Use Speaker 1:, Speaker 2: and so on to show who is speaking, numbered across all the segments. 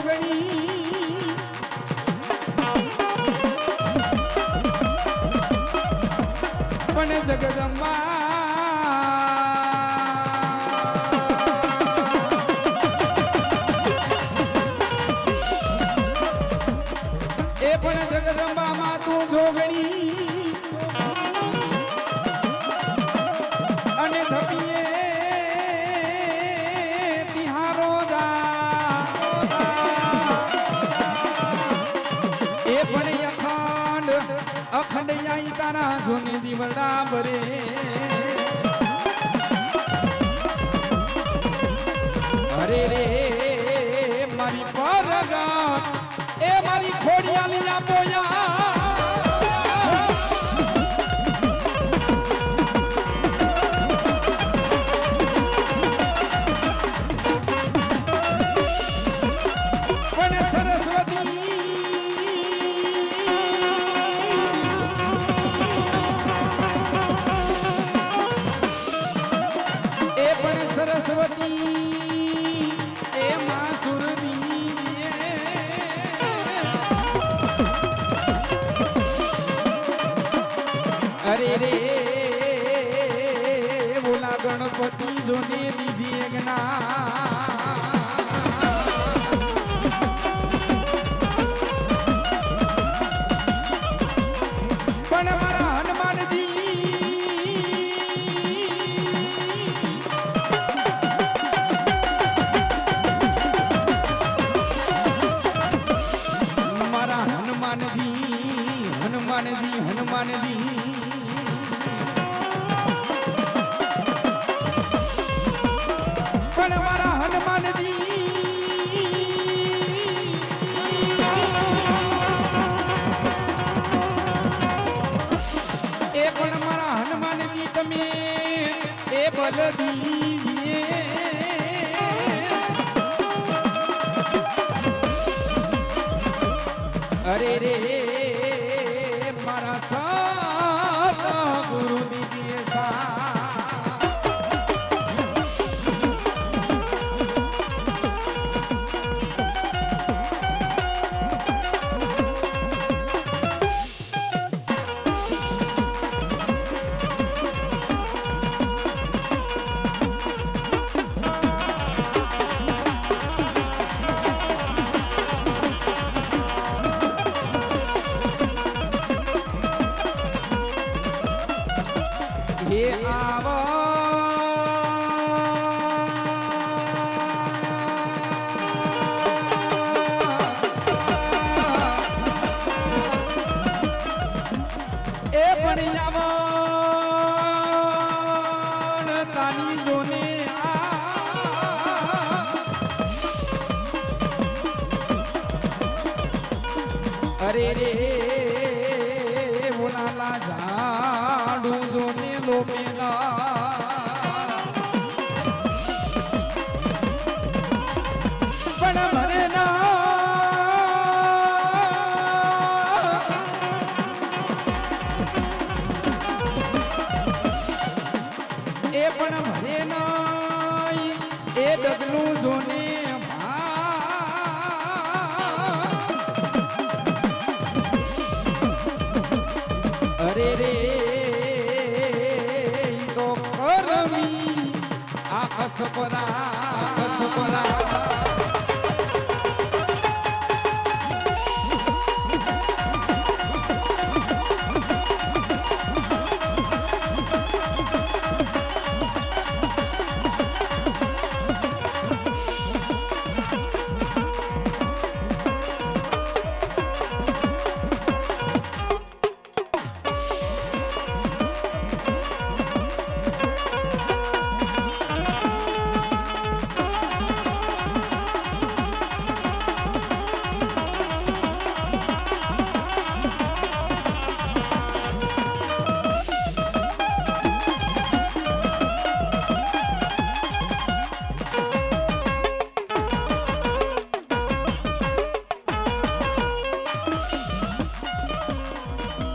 Speaker 1: જોગણી પણ જગદંબા એ પણ જગદંબામાં તું જોગણી અને ધપીએ તિહારો જા એ પણ અખંડ આઈ તારા જોની દીવડા બરે અરે રે મારી પરગટ એ મારી ખોડિયાલી આપોયા સરસ્વતી એ માં સુરદી અરે રે બોલા ગણપતિ જોને દીજીએ જ્ઞાન પણ મારા હનુમાનજી હનુમાનજી પણ મારા હનુમાનજી એ પણ મારા હનુમાનજી તમે એ બલ દીજીએ અરે રે ગુરુ દીજીએ હે આવો એ પણ આવો તાની જોને અરે રે બોલાલા ઝાડું જોને લોપેલા પણ મને ના એ પણ મને ના એ ડગલું જોને અરે રે તો કરમી આ અસપરા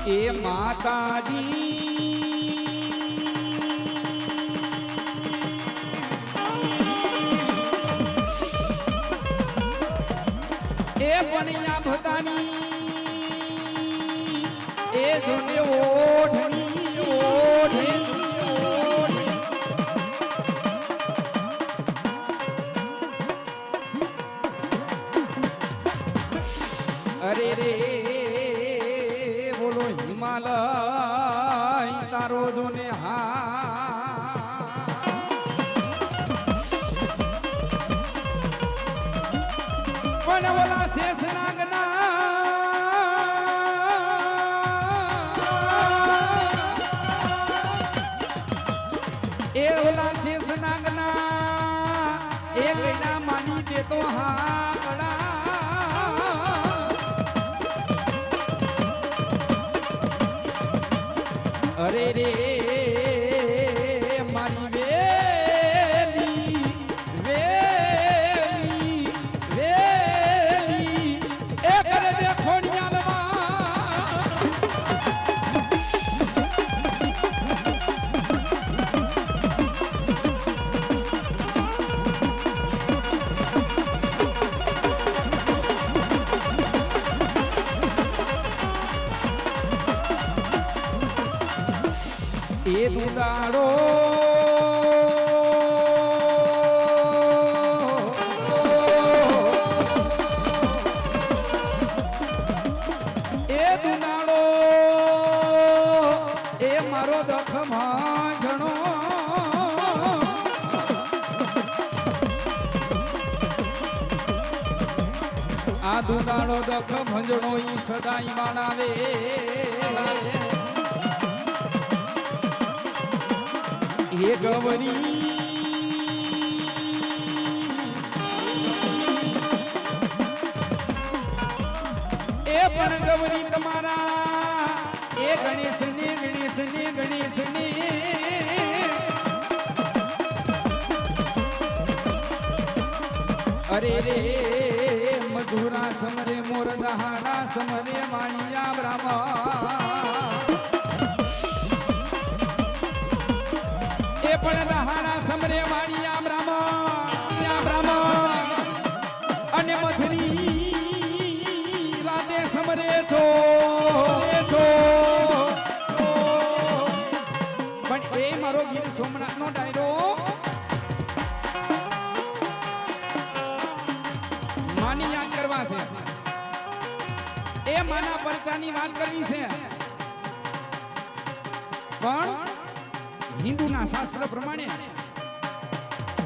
Speaker 1: એ માતાજી પણ આ ભતાની એ જોને ઓઢણી અરે રે બોલો હિમાલય તારો જોને પણ ઓલા શેષનાગના એ ઓલા શેષનાગના એ ગયડા માની દેતો અરે રે મારી વેલી વેલી વેલી એ કરે દે ખોડિયાલવા એ દુદાડો એ દુદાડો એ મારો દખ ભાંજણો આ દુદાડો દખ ભંજણો ઈ સદાઈ માણાવે એ ગવરી એ પણ ગવરી તમારા એ ગણેશને અરે રે મધુરા સમરે મોર દહાડા સમરે માણિયા બ્રાહ્મણ પણ રહાણા સમરે વાણિયા બ્રાહ્મણ અને મધરી રાતે સમરે છો પણ એ મારો ગીર સોમનાથ નો ડાયરો માની યાદ કરવા છે એ માના પરચાની વાત કરવી છે પણ હિન્દુના શાસ્ત્ર પ્રમાણે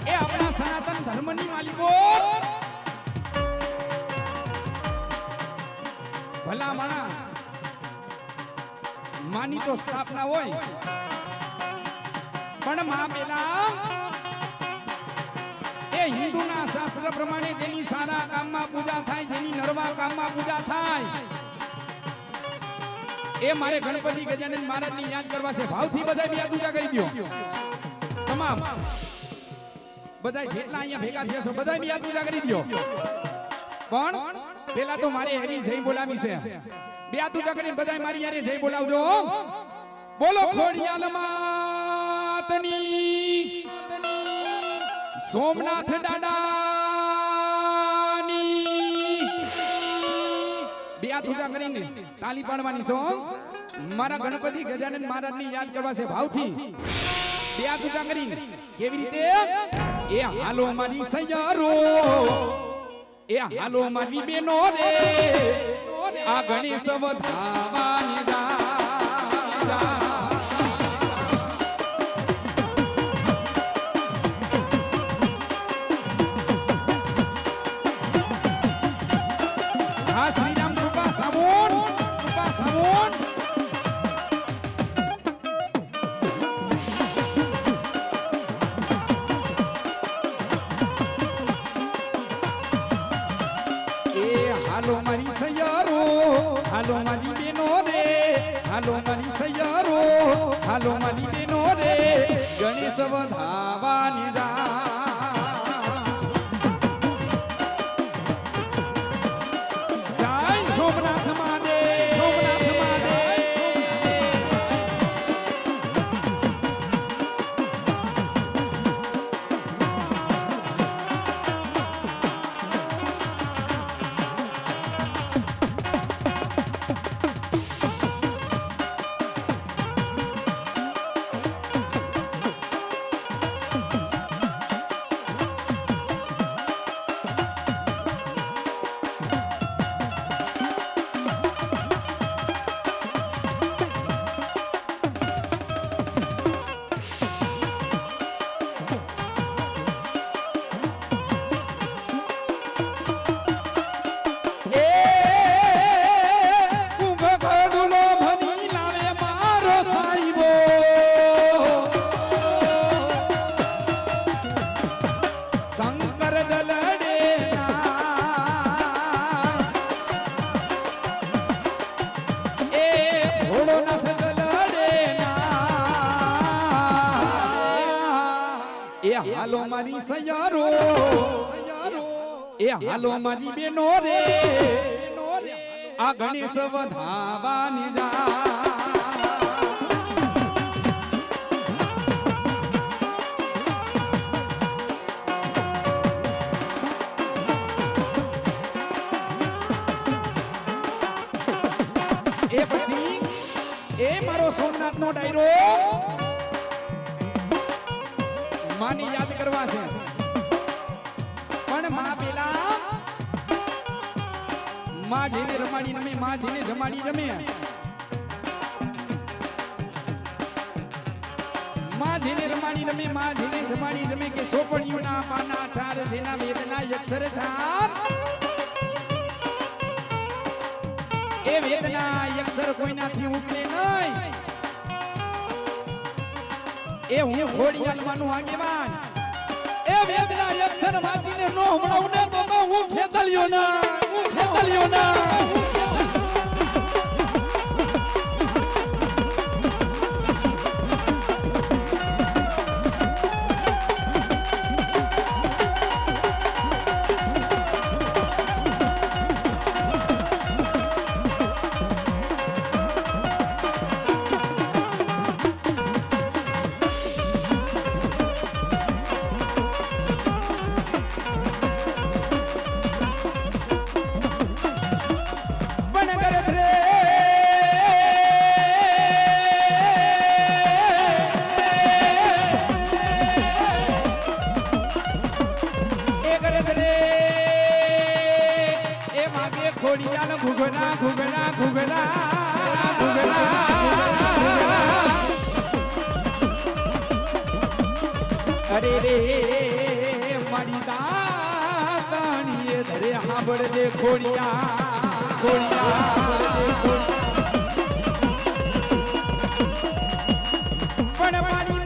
Speaker 1: એ આપણા સનાતન ધર્મની માલિકો ભલા માણા માની તો સ્થાપના હોય પણ માં પેલા એ હિન્દુના શાસ્ત્ર પ્રમાણે જેની સારા કામમાં પૂજા થાય જેની નરવા કામમાં પૂજા થાય એ મારે ગણપતિ ગજાનન મહારાજની યાદ કરવા છે ભાવથી બધા યાદ ઊંચા કરી દો તમામ બધા જેટલા અહીંયા ભેગા થયા છો બધા યાદ ઊંચા કરી દો પણ પેલા તો મારે હરી જય બોલાવી છે બે હાથ ઊંચા કરીને બધા મારી યારે જય બોલાવજો બોલો ખોડિયાલ માતની સોમનાથ દાદાની બે હાથ ઊંચા કરીને તાલી પાડવાની છો મારા ગણપતિ ગજાનન મહારાજની યાદ કરવા છે ભાવથી બે હાથ ઊંચા કરીને કેવી રીતે એ હાલો મારી સૈયારો એ હાલો મારી બેનો રે આ ગણેશ વધાવાની શ્રીરામ કૃપા સામોન હાલો મારી સૈયારો હાલો મારી બેનો રે હાલો મારી સૈયારો હાલો મારી બેનો રે ગણેશ વધાવાની જય સોમનાથ મહાદેવ હાલો મારી સયારો એ હાલો મારી બેનો રે આ ગણેશ વધાવાની જા એ પછી એ મારો સોમનાથ નો ડાયરો માની યાદ કરવા છે પણ માં પેલા માં જેને રમાડી રમે માં જેને જમાડી રમે માં જેને રમાડી રમે માં જેને જમાડી રમે કે ચોપડીઓના પાના ચાર જેના વેદના અક્ષર ચાર એ વેદના અક્ષર કોઈનાથી ઉકલે નહીં એ હું ખોડિયાલ માનું આગેવાન એ વેદના અક્ષર વાંચીને નો હમણાવું ને તો હું ખેતલિયો ના ખોડિયાલ ઘુઘરા ઘુઘરા ઘુઘરા ઘુઘરા અરે રે મારી દાતાણીએ ધરે હાંભળ દે ખોડિયા પણ મારી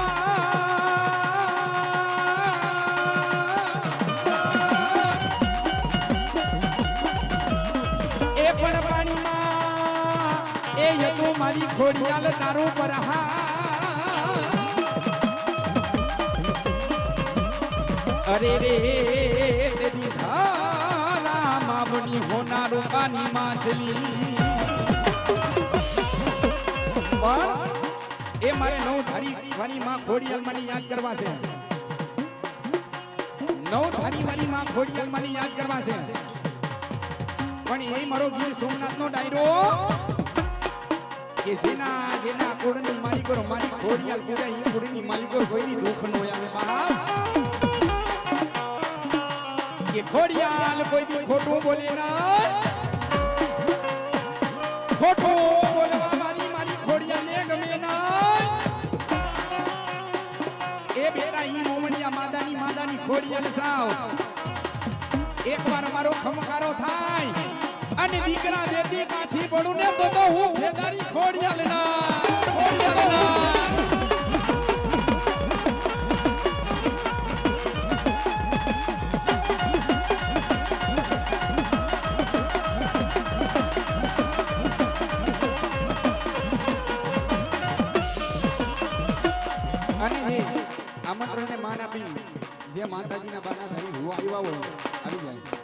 Speaker 1: મારી ખોડિયાલ તારું પર અરે રે તેરી ધારા માવની હોના રૂપાની માછલી પણ એ મારે નવ ધારી વાળી માં ખોડિયાલ માની યાદ કરવા છે નવ ધારી વાળી માં ખોડિયાલ માની યાદ કરવા છે પણ એ મારો ગીર સોમનાથ નો ડાયરો કે જેના કુળની માલિકો મારી ખોડિયાલ પૂજા એ કુળની માલિકો કોઈની દુઃખ નો આવે બાપ કે ખોડિયાલ કોઈ દી ખોટું બોલે ના ખોટું બોલવા મારી ખોડિયાલ ને ગમે ના એ બેટા ઈ મોમણિયા માદાની ખોડિયાલ સાવ એકવાર મારો ખમકારો થાય અને દીકરા દેતી કાછી પડું ને તો હું ભેદારી ખોડિયાલ ના અને આમંત્રણને માન આપી જે માતાજીના બાના ધરી હું આવ્યા હોય આવી જાય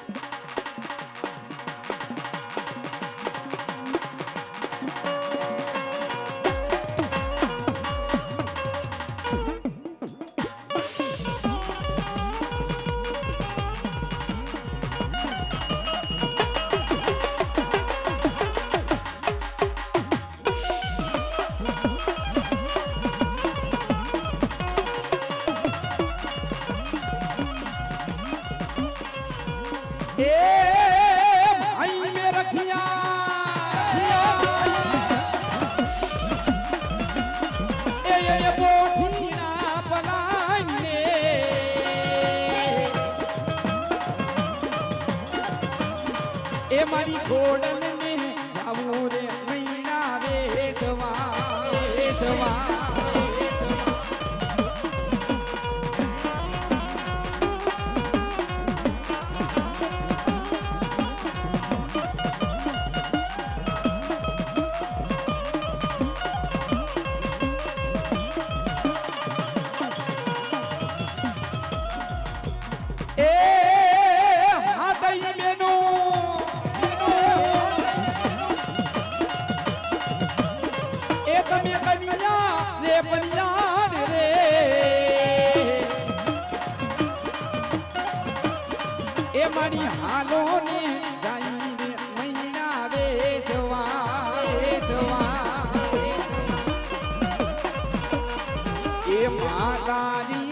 Speaker 1: એ મારી ગોડલ ને જાવું રે મૈના વેસવા તમે કનિયા રે બનિયા રે એ મારી હાલો ને જાય રે મૈના વેસવા એ માતાજી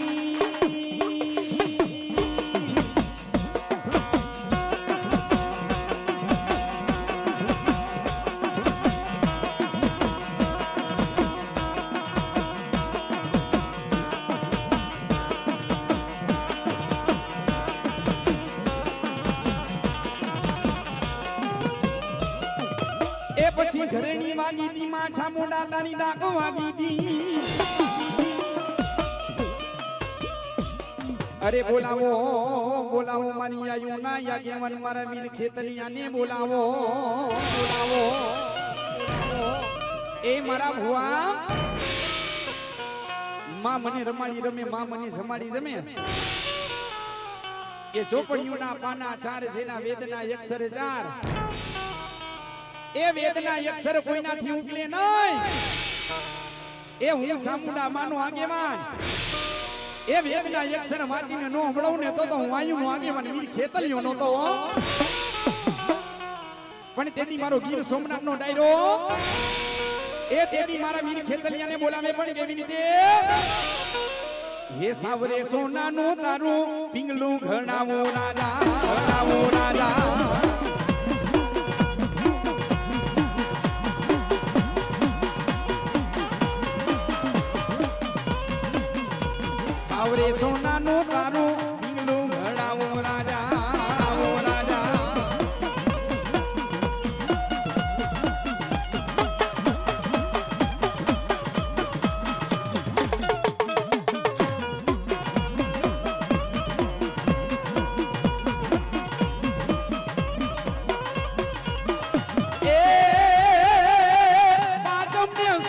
Speaker 1: પછી ઘરેણી વાગી દી માછા મોડા તારી ડાકો વાગી દી અરે બોલાવો બોલાવો મારી આયુ ના યાગેવન મારા વીર ખેતલિયાને બોલાવો બોલાવો એ મારા ભુવા માં મને રમાડી રમે માં મને જમાડી જમે એ ચોપડીઓના પાના 4 જેના વેદના અક્ષર 4 એ વેદના અક્ષર કોઈનાથી ઉકલે નહીં એ હું ચામુંડા માનો આગેવાન એ વેદના અક્ષર વાંચીને નો હંભળાવું ને તો હું આયુનો આગેવાન વીર ખેતલિયો નતો પણ તેથી મારો ગીર સોમનાથનો ડાયરો એ તેથી મારા વીર ખેતલિયાને બોલાવે પણ કેવી રીતે હે સાવરે સોનાનું તારું પિંગલું ઘણાવો રાજા સાવરે સોનાનું તારું પિંગલું ઘણાવો રાજા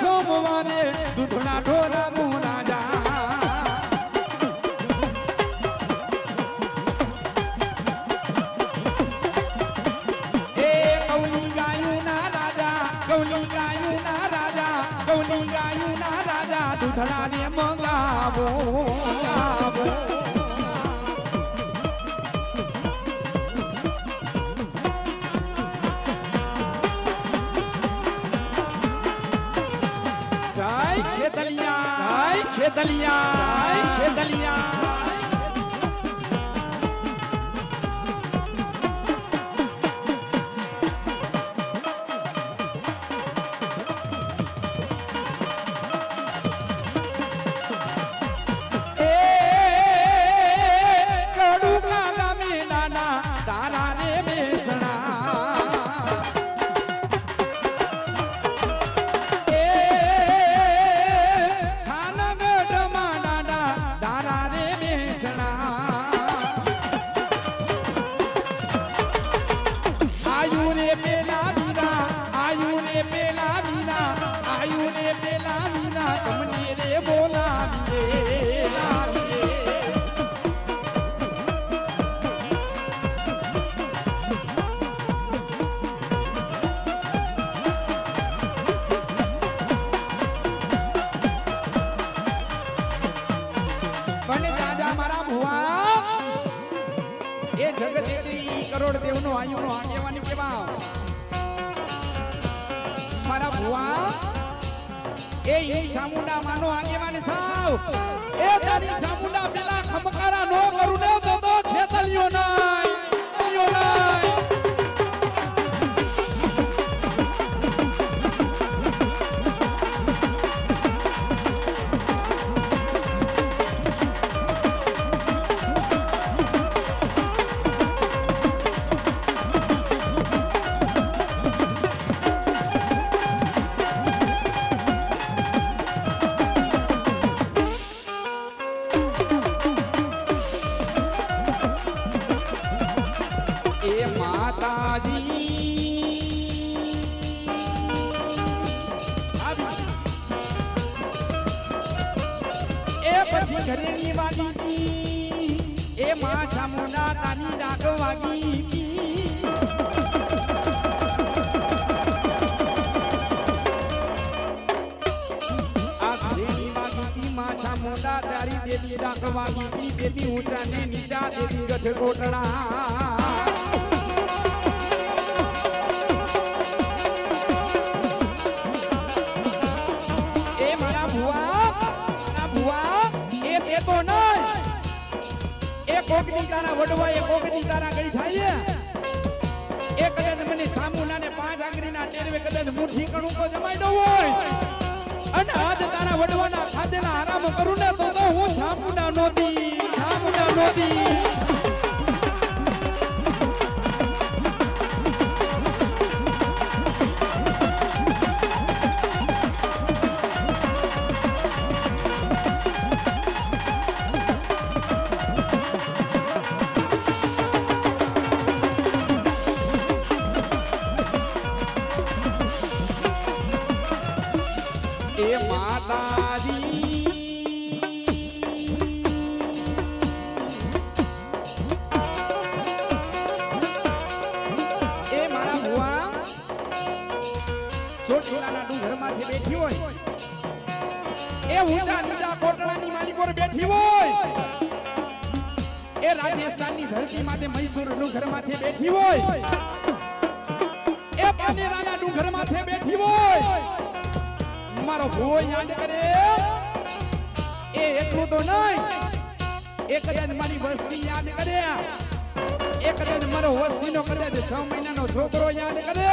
Speaker 1: સોમવારે દૂધના ઢોરા મોરાજા દૂધડાને મંગાવો ખેતલિયા કરોડ દેવનો આયુનો આગેવાની કેવા મારા ભુવા એ ચામુંડા માનો આગેવાની સાવ એ તારી ચામુંડા પેલા ખમકારા નો કરું ને તો ખેતલિયો નાય પછી ઘરેની વાગી એ માં ચામુંડા તાની ડાક વાગી દેવી ડાકવા ગીતી દેવી ઊંચા ને નીચા દેવી ગઢ કોટડા એ મારા ભુવા એ દેતો નહીં એ કોકની તારા વડવા એ કોકની તારા ગળી થાય છે એ કદાચ મને સામુના ને 5 આંગળીના ટેરવે કદાચ મુઠ્ઠી કણું તો જમાડ્યો હોય અને આજ તારા વડવાના ખાધેલા આરામ કરું ને તો હું છાપુના નોતી એ માતાજી એ મારા ભુવા સોટીલાના ડુંગરમાંથી બેઠી હોય એ ઊંચા નીચા કોટડાની માલિક પર બેઠી હોય એ રાજસ્થાનની ધરતીમાંથી મૈસૂર ડુંગરમાંથી બેઠી હોય એ પાનેરાના ડુંગરમાંથી બેઠી હોય મારો ભુવો યાદ કરે એ એટલું તો નહીં એ કદાચ મારી વસ્તી યાદ કરે એ કદાચ મારો વસ્તીનો કદાચ 6 મહિનાનો છોકરો યાદ કરે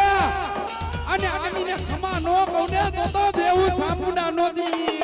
Speaker 1: અને અગ્નિને ખમા નો કહું ને તો દેવું છાપુના નોતી